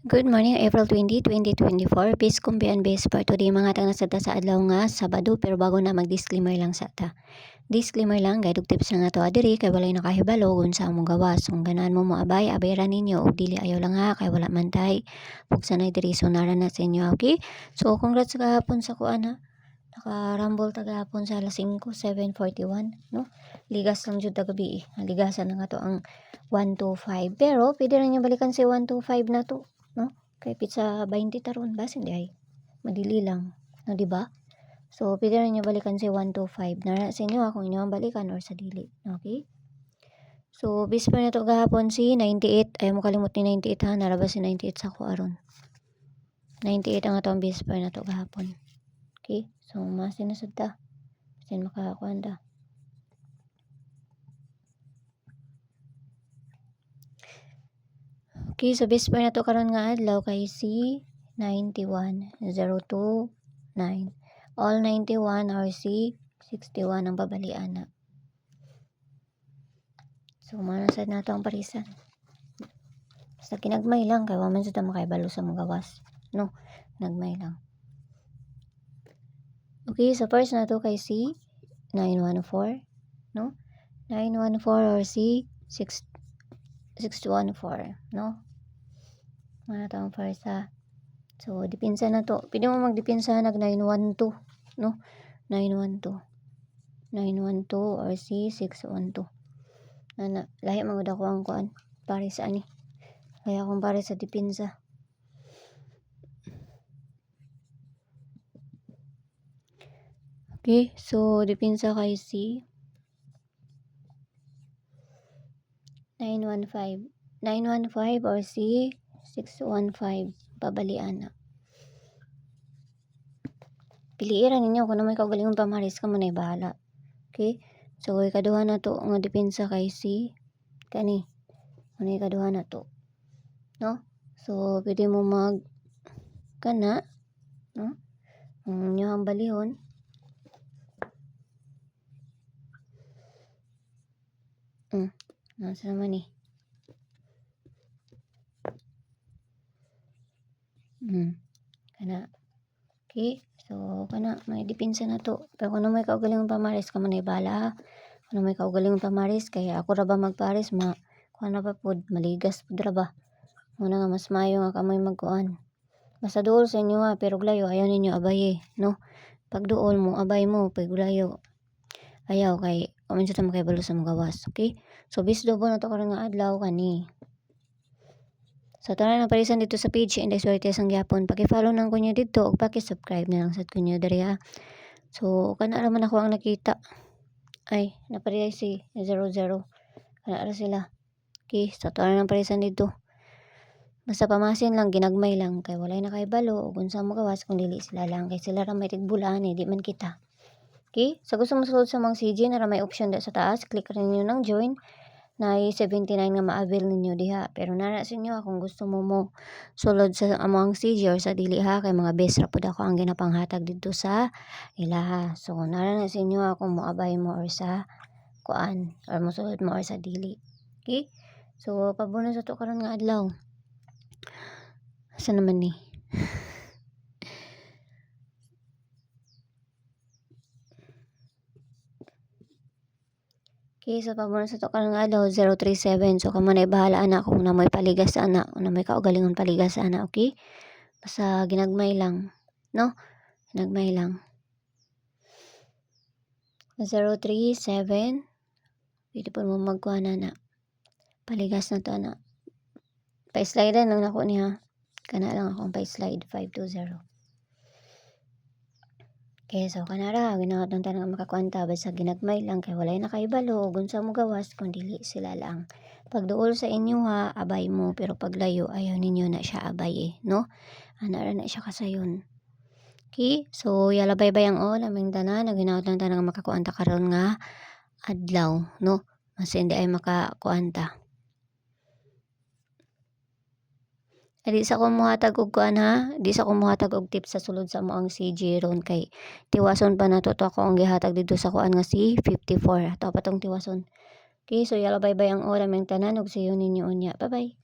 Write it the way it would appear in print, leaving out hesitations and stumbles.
Good morning, April 20, 2024. Bis kumbian bis for today mga tang nasada sa adlaw nga Sabado, pero bago na mag-disclaimer lang sa ta. Disclaimer lang, guide tips na nga to adiri kay walay nakahibalo unsa among gawas. Kung ganahan mo moabay, abayran ninyo og dili ayaw lang ha kay wala man tay. Ug sanay diri sunaran na sa inyo, okay? So congrats sa kahapon sa kuan ha. Naka-rumble tagahapon sa alas 5, 7:41, no? Ligas lang jud gabi. Ligasan na nga to ang 125. Pero pwede rin yung balikan si 125 na to, no? Kay pizza 20 taron ba hindi ay. Madili lang, no, di ba? So pwede rin yung balikan si 125. Nara sa inyo kung inyo ang balikan or sa dili, okay? So bisper na to gahapon si 98. Ayaw mo kalimot ni 98 ha. Narabas si 98 sa ko aron. 98 ang atong bisper na to gahapon. Okay? So, masin na ta. Masin makakuan ta. Okay, so bisper na to karon nga adlaw kay C91 029. All 91 or C61 ang babalian na. So, manasad na to ang parisan. Basta kinagmay lang kay wa man sa makaibalo sa mga gawas. No, nagmay lang. Okay, so first na to kay C 914, no? 914 or C 614, no? Mga taong first ha. So dipinsa na to. Pwede mo magdipinsa nag 912, no? 912 or C 612. Ana, lahi magud ako ang kuan pare sa ani. Kaya akong pare sa dipinsa. Okay, so dipinsa kay C 915 or C 615 babalian na. Piliiran ninyo kung may kaugalingong pamaris ka mo na bahala. Okay, so ikaduha na to nga dipinsa kay C kani. Ano ikaduha na to, no? So pwede mo mag kana, no? Ang inyo ang balihon. Nasa naman eh. Kana. Okay. So, kana. May dipinsa na to. Pero kung may kaugalingong pamaris ka man ay bala. Kung may kaugalingong pamaris, kaya ako ra ba magparis, kuha na pa po, maligas po ra ba. Muna nga mas mayo nga kamay magkuan. Basta dool sa inyo ha, pero glayo, ayaw ninyo abay no? Pag dool mo, abay mo, pag glayo. Ayaw kay kumin sa makibalo sa mga gawas, okay? So bisdo po na to karon nga adlaw kani. So tanan ang parisan dito sa page Inday Suerte sang gyapon. Paki-follow nang kunyo dito ug paki-subscribe na lang sad kunyo diri ha. So kana ra man ako ang nakita. Ay, napariyay si 00. Kana ra sila. Okay, so tanan ang parisan dito. Basta pamasin lang, ginagmay lang kay walay nakaibalo ug unsa mo gawas kung dili sila lang kay sila ra may tigbulaan di man kita. Okay? So, gusto mo sulod sa mga CG na may option da sa taas. Click rin nyo ng join. Na 79 nga ma-avail ninyo diha. Pero nara sa inyo kung gusto mo sulod sa among CG or sa dili ha. Kay mga best rapod ako ang ginapanghatag dito sa ilaha. So, nara na sa inyo kung moabay mo or sa kuan. Or mosulod mo or sa dili. Okay? So, pabunod sa to karon nga adlaw. Asa naman ni? Okay, so pabunod sa to karon nga adlaw 037. So kamo na bahala ana kung na may paligas ana, kung na may kaugalingon paligas ana, okay? Basta ginagmay lang, no? Ginagmay lang. 037. Pwede po mo magkuha na. Paligas na to ana. Pa-slide lang nako niya. Kana lang akong pa-slide 520. Okay, so kanara ginawa ng tanang makakwanta basta ginagmay lang kay walay nakaibalo ug unsa mo gawas kun dili sila lang. Pag duol sa inyo ha, abay mo pero pag layo ayaw ninyo na siya abay no? Ana ra na siya kasayon. Okay, so yala bye-bye ang all aming tanan ginawa ng tanang makakwanta karon nga adlaw no? Mas hindi ay makakuanta. Di sa ko muhatag og kuan ha, di sa ko muhatag og tips sa sulod sa mo ang CG ron kay tiwason pa nato to ako ang gihatag dito sa kuan nga si 54. Ato pa tong tiwason. Okay, so yala bye-bye ang oras meng tanan ug see you ninyo unya. Bye-bye.